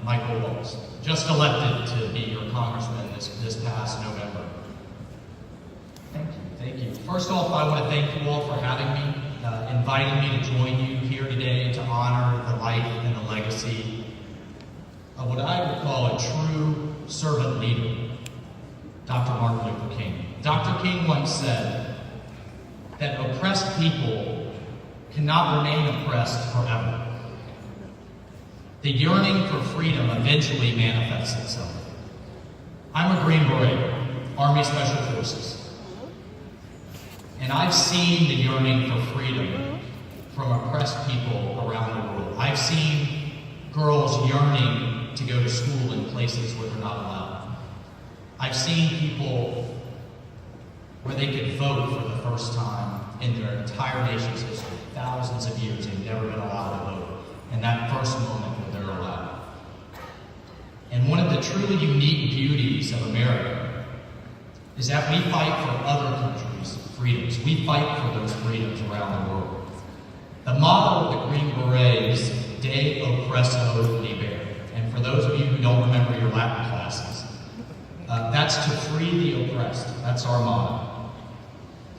Michael Waltz, just elected to be your congressman this past November. Thank you. First off, I want to thank you all for having me, inviting me to join you here today to honor the life and the legacy of what I would call a true servant leader, Dr. Martin Luther King. Dr. King once said that oppressed people cannot remain oppressed forever. The yearning for freedom eventually manifests itself. I'm a Green Beret, Army Special Forces. And I've seen the yearning for freedom from oppressed people around the world. I've seen girls yearning to go to school in places where they're not allowed. I've seen people where they could vote for the first time in their entire nation's history. Thousands of years they've never been allowed to vote. And that first moment when they're allowed. And one of the truly unique beauties of America is that we fight for other countries' freedoms. We fight for those freedoms around the world. The motto of the Green Beret is De Oppresso Libere. And for those of you who don't remember your Latin classes, that's to free the oppressed. That's our motto.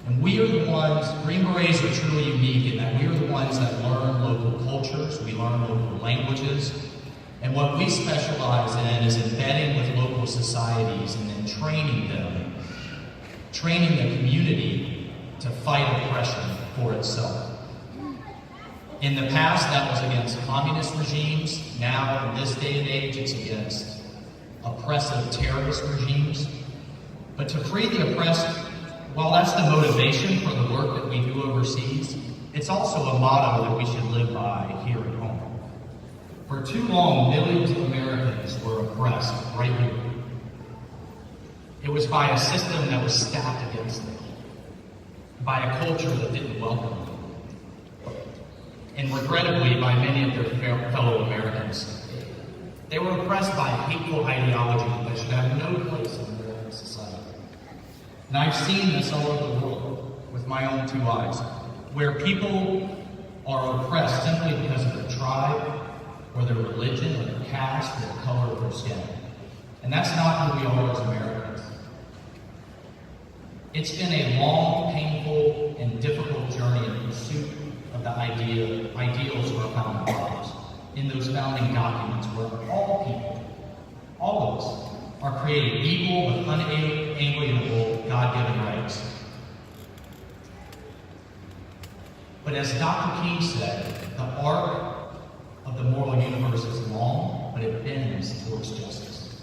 And we are the ones, Green Berets are truly unique in that we are the ones that learn local cultures, we learn local languages, and what we specialize in is embedding with local societies and then training them, training the community to fight oppression for itself. In the past, that was against communist regimes. Now, in this day and age, it's against oppressive terrorist regimes. But to free the oppressed, while that's the motivation for the work that we do overseas, it's also a motto that we should live by here at home. For too long, millions of Americans were oppressed right here. It was by a system that was stacked against them, by a culture that didn't welcome them, and regrettably by many of their fellow Americans. They were oppressed by a hateful ideology that should have no place in American society. And I've seen this all over the world with my own two eyes, where people are oppressed simply because of their tribe, or their religion, or their caste, or the color of their skin. And that's not who we are as Americans. It's been a long, painful, and difficult journey in pursuit of the ideals of our founding fathers. In those founding documents where all people, all of us, are created equal with unalienable God-given rights. But as Dr. King said, the arc of the moral universe is long, but it bends towards justice.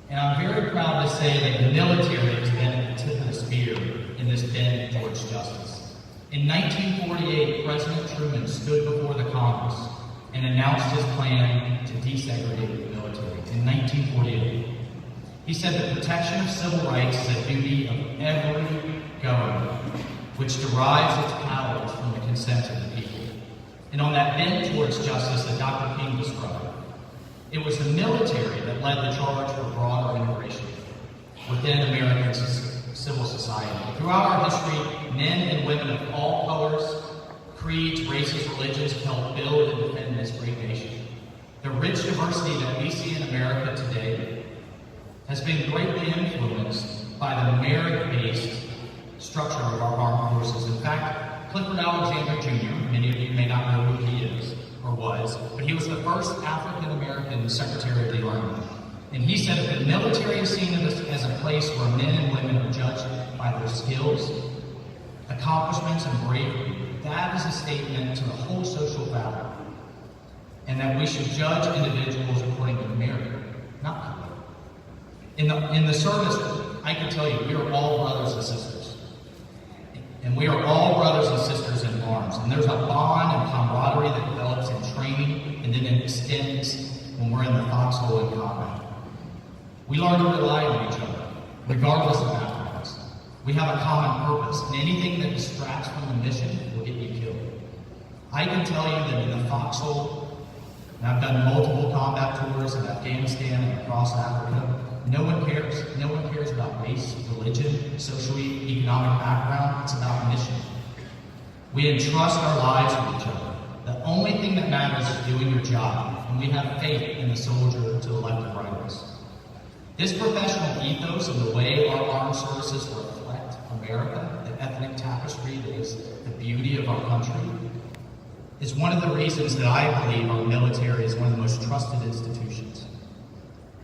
And I'm very proud to say that the military has been at the tip of the spear in this bend towards justice. In 1948, President Truman stood before the Congress and announced his plan to desegregate the military. In 1948. He said the protection of civil rights is a duty of every government, which derives its powers from the consent of the people. And on that bend towards justice that Dr. King described, it was the military that led the charge for broader integration within American civil society. Throughout our history, men and women of all colors, creeds, races, religions helped build and defend this great nation. The rich diversity that we see in America today has been greatly influenced by the merit-based structure of our armed forces. In fact, Clifford Alexander Jr., many of you may not know who he is or was, but he was the first African-American Secretary of the Army. And he said if the military is seen as a place where men and women are judged by their skills, accomplishments, and bravery, that is a statement to the whole social fabric. And that we should judge individuals according to merit, not color. In the service, I can tell you, we are all brothers and sisters. And we are all brothers and sisters in arms. And there's a bond and camaraderie that develops in training and then it extends when we're in the foxhole in combat. We learn to rely on each other, regardless of backgrounds. We have a common purpose, and anything that distracts from the mission will get you killed. I can tell you that in the foxhole, and I've done multiple combat tours in Afghanistan and across Africa, no one cares. No one cares about race, religion, socioeconomic background. It's about mission. We entrust our lives with each other. The only thing that matters is doing your job. and we have faith in the soldier to the left and right of us. This professional ethos and the way our armed services reflect America, the ethnic tapestry that is the beauty of our country, is one of the reasons that I believe our military is one of the most trusted institutions.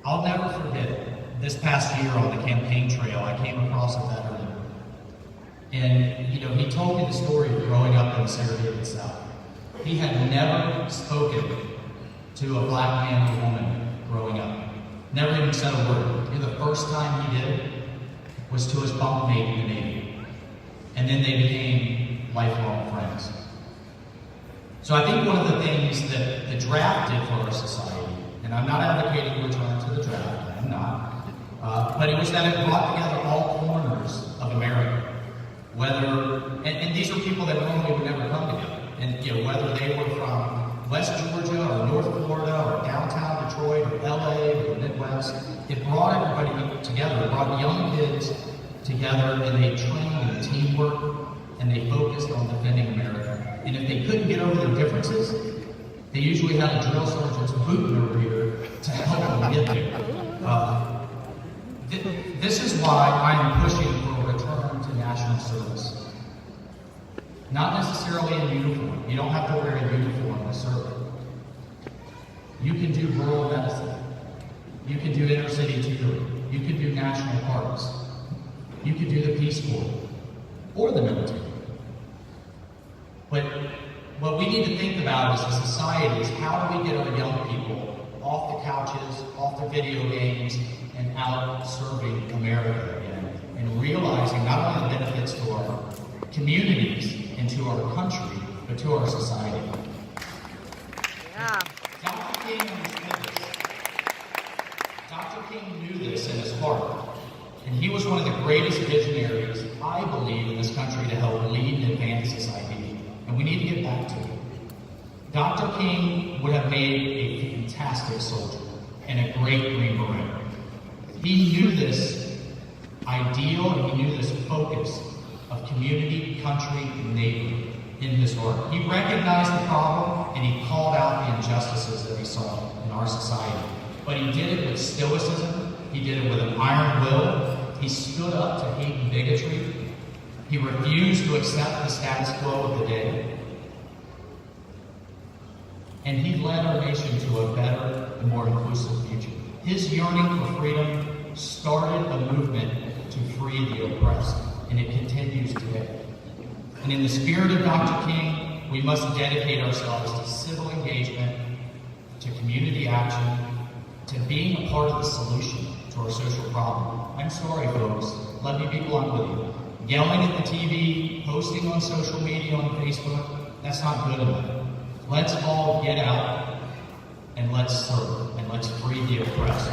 I'll never forget, this past year on the campaign trail, I came across a veteran. And, he told me the story of growing up in the segregated South. He had never spoken to a black man or woman growing up. Never even said a word. The first time he did was to his bunkmate in the Navy. And then they became lifelong friends. So I think one of the things that the draft did for our society, and I'm not advocating return to the draft, I am not, but it was that it brought together all corners of America. And these are people that normally would never come together. And whether they were from West Georgia or North Florida or downtown Detroit or LA or the Midwest, it brought everybody together. It brought young kids together, and they trained in teamwork, and they focused on defending America. And if they couldn't get over their differences, they usually had a drill sergeant's boot in their rear to help them get there. This is why I am pushing for a return to national service. Not necessarily in uniform. You don't have to wear a uniform to serve. You can do rural medicine. You can do inner city tutoring. You can do national parks. You can do the Peace Corps or the military. But what we need to think about as a society is how do we get our young people off the couches, off the video games, and out serving America again, and realizing not only the benefits to our communities and to our country, but to our society. Yeah. Dr. King understood this. Dr. King knew this in his heart, and he was one of the greatest visionaries, I believe, in this country to help lead and advance this idea, and we need to get back to it. Dr. King would have made a fantastic soldier and a great Green Beret. He knew this ideal and he knew this focus of community, country, and neighbor in his heart. He recognized the problem and he called out the injustices that he saw in our society. But he did it with stoicism. He did it with an iron will. He stood up to hate and bigotry. He refused to accept the status quo of the day. And he led our nation to a better and more inclusive future. His yearning for freedom started a movement to free the oppressed, and it continues today. And in the spirit of Dr. King, we must dedicate ourselves to civil engagement, to community action, to being a part of the solution to our social problem. I'm sorry, folks. Let me be blunt with you. Yelling at the TV, posting on social media on Facebook, that's not good enough. Let's all get out and let's serve and let's free the oppressed.